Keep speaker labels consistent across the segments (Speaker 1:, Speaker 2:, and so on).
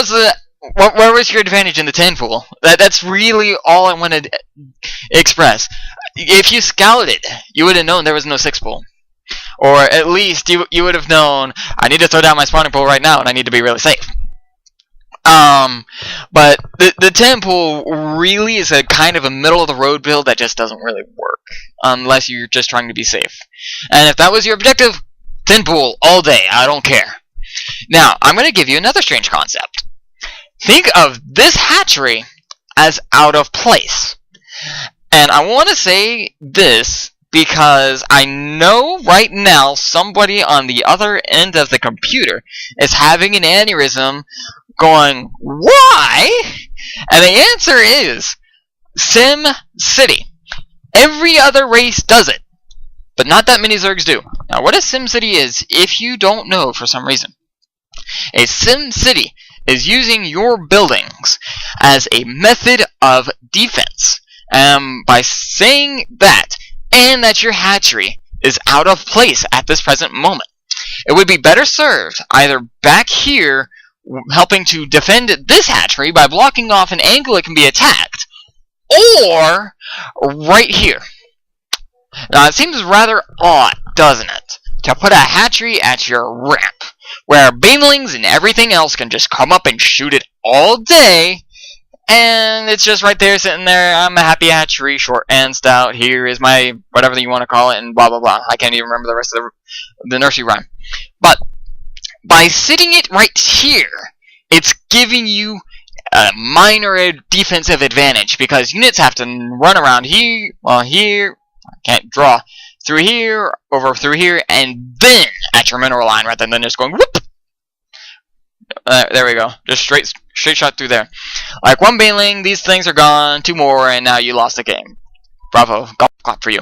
Speaker 1: was the where was your advantage in the 10 pool? That's really all I wanted to express. If you scouted, you would have known there was no 6 pool. Or at least you would have known, I need to throw down my spawning pool right now and I need to be really safe. But the 10 pool really is a kind of a middle of the road build that just doesn't really work unless you're just trying to be safe. And if that was your objective, 10 pool all day, I don't care. Now, I'm going to give you another strange concept. Think of this hatchery as out of place. And I want to say this because I know right now somebody on the other end of the computer is having an aneurysm going, why? And the answer is Sim City. Every other race does it, but not that many Zergs do. Now, what a Sim City is, if you don't know for some reason, a Sim City is using your buildings as a method of defense. By saying that, and that your hatchery is out of place at this present moment, it would be better served either back here helping to defend this hatchery by blocking off an angle it can be attacked, or right here. Now it seems rather odd, doesn't it, to put a hatchery at your ramp, where banelings and everything else can just come up and shoot it all day, and it's just right there sitting there. I'm a happy hatchery, short and stout. Here is my whatever you want to call it, and blah blah blah. I can't even remember the rest of the nursery rhyme. But by sitting it right here, it's giving you a minor defensive advantage because units have to run around here, well here, I can't draw, through here, over through here, and then at your mineral line rather than just going whoop. There we go. Just straight shot through there. Like one baneling, these things are gone, 2 more, and now you lost the game. Bravo. Golf clap for you.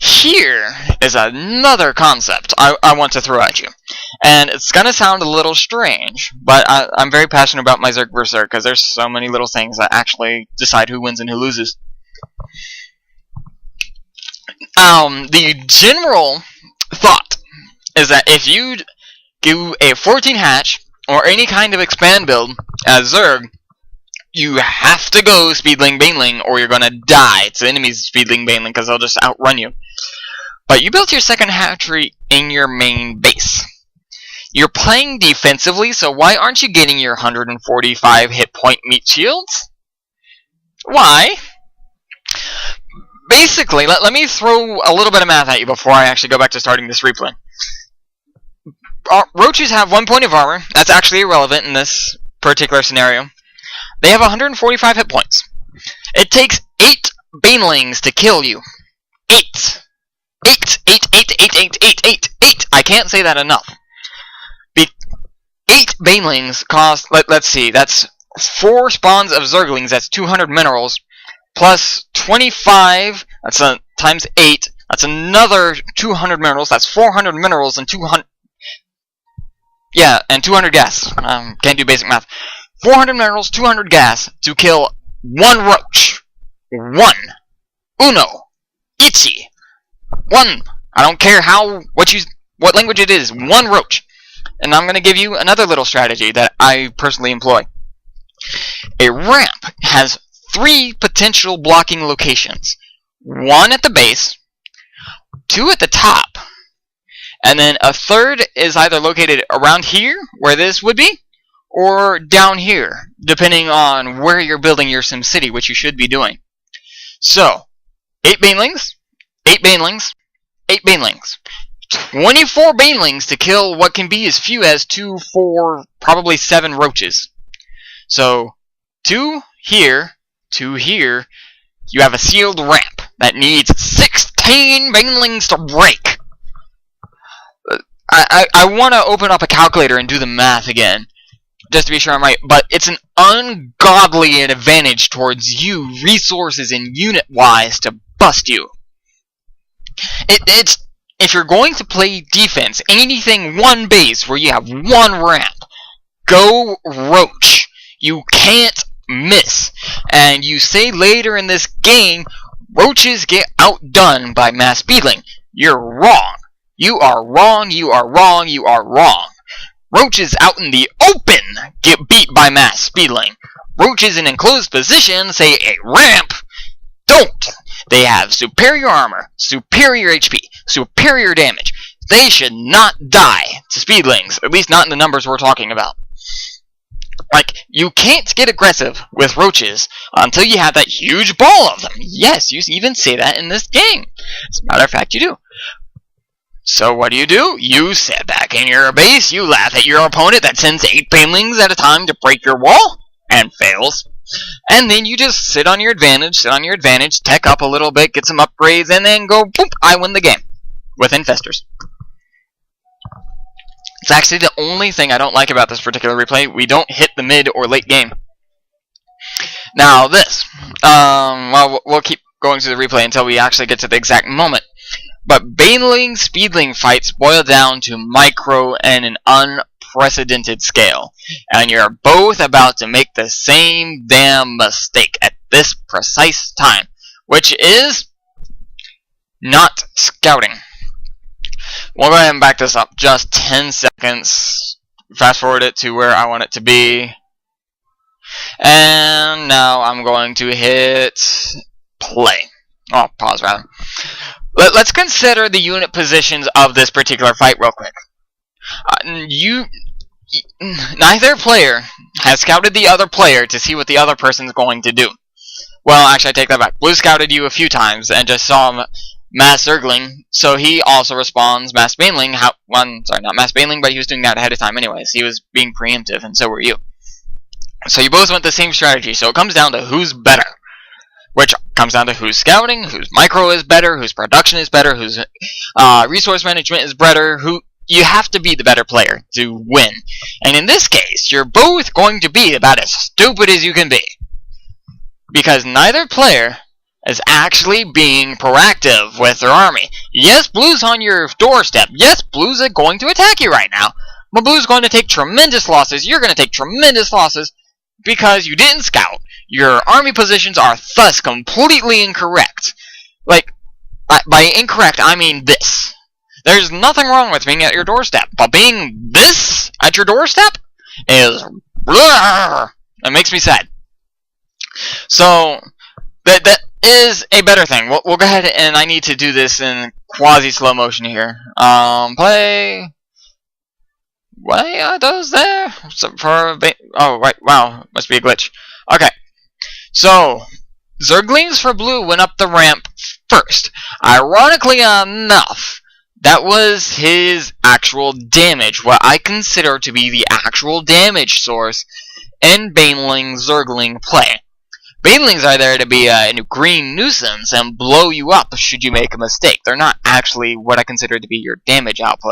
Speaker 1: Here is another concept I want to throw at you. And it's going to sound a little strange, but I'm very passionate about my Zerg vs. Zerg because there's so many little things that actually decide who wins and who loses. The general thought is that if you do a 14 hatch or any kind of expand build as Zerg, you have to go Speedling Baneling or you're going to die. It's the enemy's Speedling Baneling because they'll just outrun you. But you built your second hatchery in your main base. You're playing defensively, so why aren't you getting your 145 hit point meat shields? Why? Basically, let me throw a little bit of math at you before I actually go back to starting this replay. Roaches have 1 point of armor. That's actually irrelevant in this particular scenario. They have 145 hit points. It takes 8 banelings to kill you. 8. 8. 8. 8. 8. 8. 8. 8. 8. I can't say that enough. 8 banelings cost, let's see, that's 4 spawns of Zerglings, that's 200 minerals, plus 25, that's times 8, that's another 200 minerals, that's 400 minerals and 200, yeah, and 200 gas. Can't do basic math. 400 minerals, 200 gas to kill 1 roach. 1. Uno. Ichi. 1. I don't care what language it is. 1 roach. And I'm going to give you another little strategy that I personally employ. A ramp has 3 potential blocking locations. 1 at the base, 2 at the top, and then a 3rd is either located around here, where this would be, or down here, depending on where you're building your SimCity, which you should be doing. So, 8 banelings, 8 banelings, 8 banelings. 24 banelings to kill what can be as few as 2, 4, probably 7 roaches. So, 2 here, 2 here, you have a sealed ramp that needs 16 banelings to break. I want to open up a calculator and do the math again, just to be sure I'm right, but it's an ungodly advantage towards you, resources and unit-wise, to bust you. It's if you're going to play defense, anything 1 base where you have 1 ramp, go roach. You can't miss. And you say later in this game, roaches get outdone by mass speedling. You're wrong. You are wrong, you are wrong, you are wrong. Roaches out in the open get beat by mass speedling. Roaches in enclosed position, say a ramp, don't. They have superior armor, superior HP, superior damage. They should not die to speedlings, at least not in the numbers we're talking about. Like, you can't get aggressive with roaches until you have that huge ball of them. Yes, you even say that in this game. As a matter of fact, you do. So what do? You sit back in your base, you laugh at your opponent that sends 8 banelings at a time to break your wall, and fails. And then you just sit on your advantage, tech up a little bit, get some upgrades, and then go, boop, I win the game. With infestors. It's actually the only thing I don't like about this particular replay. We don't hit the mid or late game. Now this, well, we'll keep going through the replay until we actually get to the exact moment. But baneling speedling fights boil down to micro and an unprecedented scale. And you're both about to make the same damn mistake at this precise time. Which is not scouting. We'll go ahead and back this up just 10 seconds. Fast forward it to where I want it to be. And now I'm going to hit play. Oh, pause rather. Let's consider the unit positions of this particular fight real quick. Neither player has scouted the other player to see what the other person's going to do. Well, actually, I take that back. Blue scouted you a few times and just saw him mass Zergling, so he also responds mass baneling. Sorry, not mass baneling, but he was doing that ahead of time anyways. He was being preemptive, and so were you. So you both went the same strategy, so it comes down to who's better. Which comes down to who's scouting, whose micro is better, whose production is better, whose resource management is better. You have to be the better player to win. And in this case, you're both going to be about as stupid as you can be. Because neither player is actually being proactive with their army. Yes, Blue's on your doorstep. Yes, Blue's going to attack you right now. But Blue's going to take tremendous losses. You're going to take tremendous losses because you didn't scout. Your army positions are thus completely incorrect. Like, by incorrect, I mean this. There's nothing wrong with being at your doorstep, but being this at your doorstep is... It makes me sad. So, that is a better thing. We'll go ahead and I need to do this in quasi-slow motion here. Play... What does there? Oh, right, wow, must be a glitch. Okay. So, Zerglings for Blue went up the ramp first. Ironically enough, that was his actual damage, what I consider to be the actual damage source in Baneling Zergling play. Banelings are there to be a green nuisance and blow you up should you make a mistake. They're not actually what I consider to be your damage output.